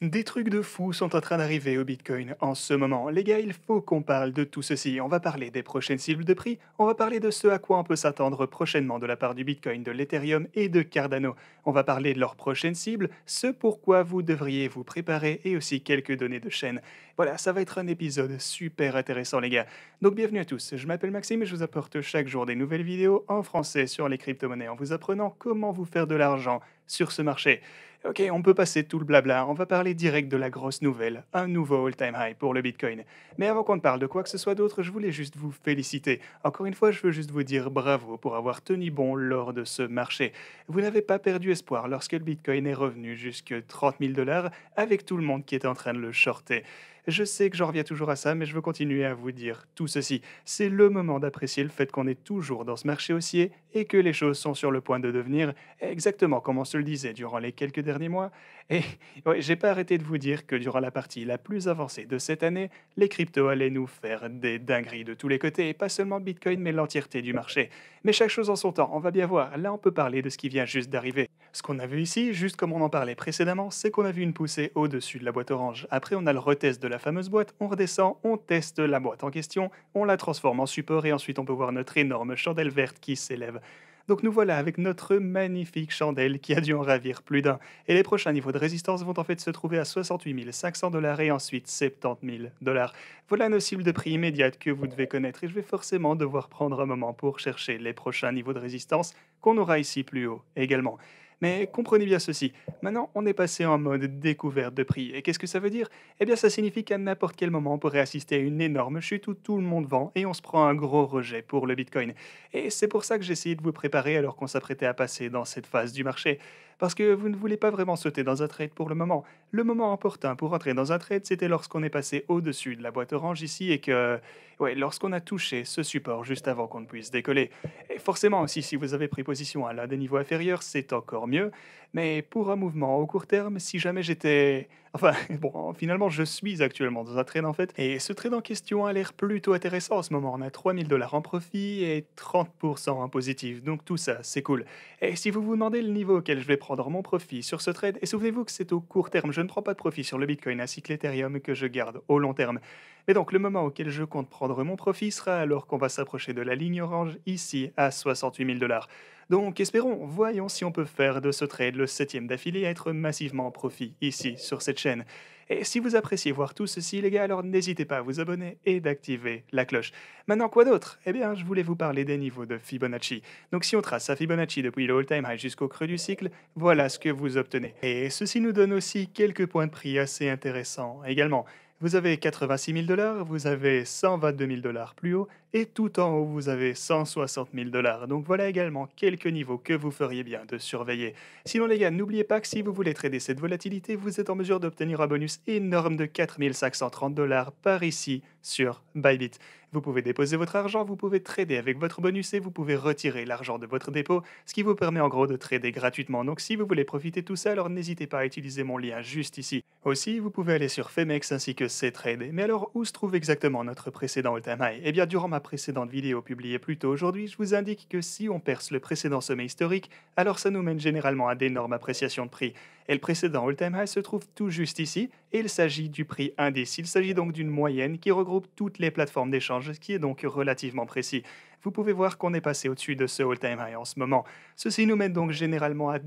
Des trucs de fou sont en train d'arriver au Bitcoin en ce moment. Les gars, il faut qu'on parle de tout ceci. On va parler des prochaines cibles de prix, on va parler de ce à quoi on peut s'attendre prochainement de la part du Bitcoin, de l'Ethereum et de Cardano. On va parler de leurs prochaines cibles, ce pourquoi vous devriez vous préparer et aussi quelques données de chaîne. Voilà, ça va être un épisode super intéressant les gars. Donc bienvenue à tous, je m'appelle Maxime et je vous apporte chaque jour des nouvelles vidéos en français sur les crypto-monnaies en vous apprenant comment vous faire de l'argent sur ce marché. Ok, on peut passer tout le blabla, on va parler direct de la grosse nouvelle, un nouveau all-time high pour le Bitcoin. Mais avant qu'on ne parle de quoi que ce soit d'autre, je voulais juste vous féliciter. Encore une fois, je veux juste vous dire bravo pour avoir tenu bon lors de ce marché. Vous n'avez pas perdu espoir lorsque le Bitcoin est revenu jusque 30 000 dollars avec tout le monde qui est en train de le shorter. Je sais que j'en reviens toujours à ça, mais je veux continuer à vous dire tout ceci. C'est le moment d'apprécier le fait qu'on est toujours dans ce marché haussier et que les choses sont sur le point de devenir exactement comme on se le disait durant les quelques derniers mois. Et ouais, j'ai pas arrêté de vous dire que durant la partie la plus avancée de cette année, les cryptos allaient nous faire des dingueries de tous les côtés, et pas seulement le Bitcoin, mais l'entièreté du marché. Mais chaque chose en son temps, on va bien voir. Là, on peut parler de ce qui vient juste d'arriver. Ce qu'on a vu ici, juste comme on en parlait précédemment, c'est qu'on a vu une poussée au-dessus de la boîte orange. Après, on a le retest de la fameuse boîte, on redescend, on teste la boîte en question, on la transforme en support et ensuite on peut voir notre énorme chandelle verte qui s'élève. Donc nous voilà avec notre magnifique chandelle qui a dû en ravir plus d'un. Et les prochains niveaux de résistance vont en fait se trouver à 68 500 dollars et ensuite 70 000 dollars. Voilà nos cibles de prix immédiates que vous devez connaître et je vais forcément devoir prendre un moment pour chercher les prochains niveaux de résistance qu'on aura ici plus haut également. Mais comprenez bien ceci, maintenant on est passé en mode découverte de prix. Et qu'est-ce que ça veut dire? Eh bien ça signifie qu'à n'importe quel moment on pourrait assister à une énorme chute où tout le monde vend et on se prend un gros rejet pour le Bitcoin. Et c'est pour ça que j'ai essayé de vous préparer alors qu'on s'apprêtait à passer dans cette phase du marché. Parce que vous ne voulez pas vraiment sauter dans un trade pour le moment. Le moment opportun pour entrer dans un trade, c'était lorsqu'on est passé au-dessus de la boîte orange ici et que, ouais, lorsqu'on a touché ce support juste avant qu'on ne puisse décoller. Et forcément aussi, si vous avez pris position à l'un des niveaux inférieurs, c'est encore mieux. Mais pour un mouvement au court terme, si jamais j'étais... Enfin, bon, finalement, je suis actuellement dans un trade en fait. Et ce trade en question a l'air plutôt intéressant en ce moment. On a 3000 dollars en profit et 30% en positif. Donc tout ça, c'est cool. Et si vous vous demandez le niveau auquel je vais prendre mon profit sur ce trade, et souvenez-vous que c'est au court terme, je ne prends pas de profit sur le Bitcoin ainsi que l'Ethereum que je garde au long terme. Et donc le moment auquel je compte prendre mon profit sera alors qu'on va s'approcher de la ligne orange ici à 68 000 dollars. Donc espérons, voyons si on peut faire de ce trade le septième d'affilée à être massivement en profit ici sur cette chaîne. Et si vous appréciez voir tout ceci les gars, alors n'hésitez pas à vous abonner et d'activer la cloche. Maintenant quoi d'autre? Eh bien je voulais vous parler des niveaux de Fibonacci. Donc si on trace sa Fibonacci depuis le all-time high jusqu'au creux du cycle, voilà ce que vous obtenez. Et ceci nous donne aussi quelques points de prix assez intéressants également. Vous avez 86 000 dollars, vous avez 122 000 dollars plus haut, et tout en haut, vous avez 160 000 dollars. Donc voilà également quelques niveaux que vous feriez bien de surveiller. Sinon les gars, n'oubliez pas que si vous voulez trader cette volatilité, vous êtes en mesure d'obtenir un bonus énorme de 4 530 dollars par ici sur Bybit. Vous pouvez déposer votre argent, vous pouvez trader avec votre bonus et vous pouvez retirer l'argent de votre dépôt, ce qui vous permet en gros de trader gratuitement. Donc si vous voulez profiter de tout ça, alors n'hésitez pas à utiliser mon lien juste ici. Aussi, vous pouvez aller sur Femex ainsi que Ctrade. Mais alors, où se trouve exactement notre précédent all-time high? Eh bien, durant ma précédente vidéo publiée plus tôt aujourd'hui, je vous indique que si on perce le précédent sommet historique, alors ça nous mène généralement à d'énormes appréciations de prix. Et le précédent all-time high se trouve tout juste ici, et il s'agit du prix indice. Il s'agit donc d'une moyenne qui regroupe toutes les plateformes d'échange, ce qui est donc relativement précis. Vous pouvez voir qu'on est passé au-dessus de ce all-time high en ce moment. Ceci nous mène donc généralement à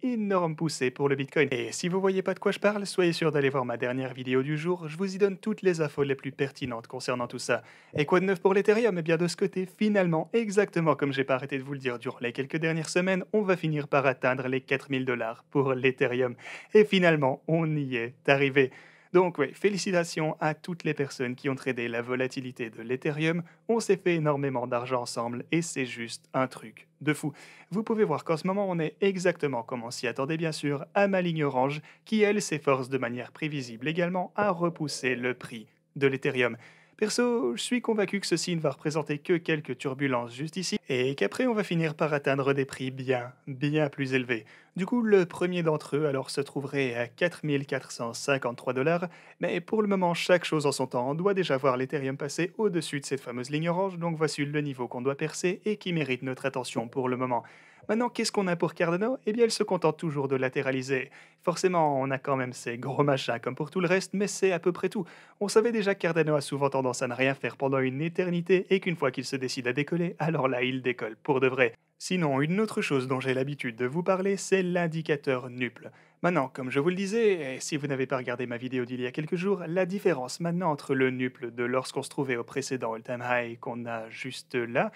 énormes poussées pour le Bitcoin. Et si vous voyez pas de quoi je parle, soyez sûr d'aller voir ma dernière vidéo du jour, je vous y donne toutes les infos les plus pertinentes concernant tout ça. Et quoi de neuf pour l'Ethereum? Eh bien de ce côté, finalement, exactement comme j'ai pas arrêté de vous le dire durant les quelques dernières semaines, on va finir par atteindre les 4000 dollars pour l'Ethereum. Et finalement, on y est arrivé. Donc oui, félicitations à toutes les personnes qui ont tradé la volatilité de l'Ethereum. On s'est fait énormément d'argent ensemble et c'est juste un truc de fou. Vous pouvez voir qu'en ce moment on est exactement comme on s'y attendait bien sûr à ma ligne orange qui elle s'efforce de manière prévisible également à repousser le prix de l'Ethereum. Perso, je suis convaincu que ceci ne va représenter que quelques turbulences juste ici, et qu'après on va finir par atteindre des prix bien plus élevés. Du coup, le premier d'entre eux alors se trouverait à 4 453 dollars, mais pour le moment, chaque chose en son temps, on doit déjà voir l'Ethereum passer au-dessus de cette fameuse ligne orange, donc voici le niveau qu'on doit percer et qui mérite notre attention pour le moment. Maintenant, qu'est-ce qu'on a pour Cardano? Eh bien, il se contente toujours de latéraliser. Forcément, on a quand même ces gros machins comme pour tout le reste, mais c'est à peu près tout. On savait déjà que Cardano a souvent tendance à ne rien faire pendant une éternité et qu'une fois qu'il se décide à décoller, alors là, il décolle pour de vrai. Sinon, une autre chose dont j'ai l'habitude de vous parler, c'est l'indicateur NUPL. Maintenant, comme je vous le disais, et si vous n'avez pas regardé ma vidéo d'il y a quelques jours, la différence maintenant entre le NUPL de lorsqu'on se trouvait au précédent all-time high qu'on a juste là,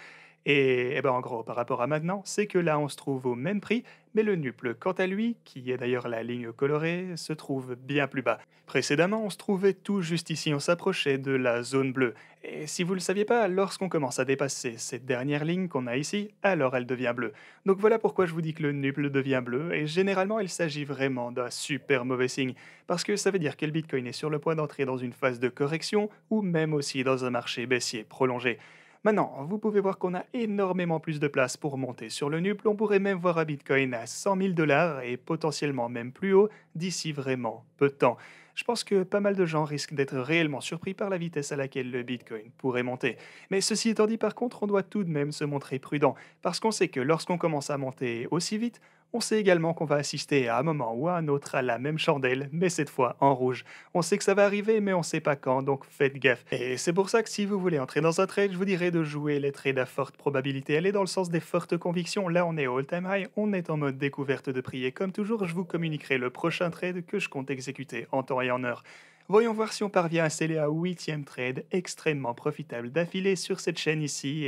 et ben en gros, par rapport à maintenant, c'est que là, on se trouve au même prix, mais le NUPL, quant à lui, qui est d'ailleurs la ligne colorée, se trouve bien plus bas. Précédemment, on se trouvait tout juste ici, on s'approchait de la zone bleue. Et si vous ne le saviez pas, lorsqu'on commence à dépasser cette dernière ligne qu'on a ici, alors elle devient bleue. Donc voilà pourquoi je vous dis que le NUPL devient bleu, et généralement il s'agit vraiment d'un super mauvais signe, parce que ça veut dire que le Bitcoin est sur le point d'entrer dans une phase de correction, ou même aussi dans un marché baissier prolongé. Maintenant, vous pouvez voir qu'on a énormément plus de place pour monter sur le NUPL, on pourrait même voir un Bitcoin à 100 000 dollars et potentiellement même plus haut d'ici vraiment peu de temps. Je pense que pas mal de gens risquent d'être réellement surpris par la vitesse à laquelle le Bitcoin pourrait monter. Mais ceci étant dit, par contre, on doit tout de même se montrer prudent, parce qu'on sait que lorsqu'on commence à monter aussi vite, on sait également qu'on va assister à un moment ou à un autre à la même chandelle, mais cette fois en rouge. On sait que ça va arriver, mais on sait pas quand, donc faites gaffe. Et c'est pour ça que si vous voulez entrer dans un trade, je vous dirais de jouer les trades à forte probabilité. Aller dans le sens des fortes convictions. Là, on est au all-time high, on est en mode découverte de prix. Et comme toujours, je vous communiquerai le prochain trade que je compte exécuter en temps et en heure. Voyons voir si on parvient à sceller un 8e trade extrêmement profitable d'affilée sur cette chaîne ici.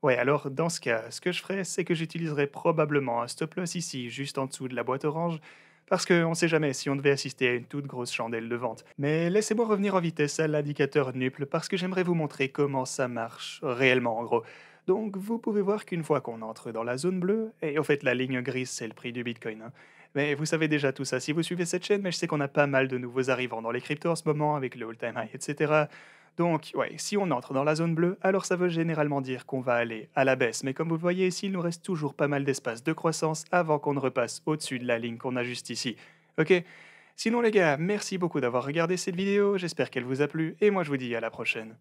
Ouais, alors dans ce cas, ce que je ferais, c'est que j'utiliserais probablement un stop loss ici, juste en dessous de la boîte orange, parce qu'on ne sait jamais si on devait assister à une toute grosse chandelle de vente. Mais laissez-moi revenir en vitesse à l'indicateur NUPL, parce que j'aimerais vous montrer comment ça marche réellement en gros. Donc vous pouvez voir qu'une fois qu'on entre dans la zone bleue, et au fait la ligne grise c'est le prix du Bitcoin, hein. Mais vous savez déjà tout ça si vous suivez cette chaîne, mais je sais qu'on a pas mal de nouveaux arrivants dans les cryptos en ce moment, avec le all-time high, etc. Donc, ouais, si on entre dans la zone bleue, alors ça veut généralement dire qu'on va aller à la baisse. Mais comme vous le voyez ici, il nous reste toujours pas mal d'espace de croissance avant qu'on ne repasse au-dessus de la ligne qu'on a juste ici. Ok? Sinon les gars, merci beaucoup d'avoir regardé cette vidéo, j'espère qu'elle vous a plu, et moi je vous dis à la prochaine.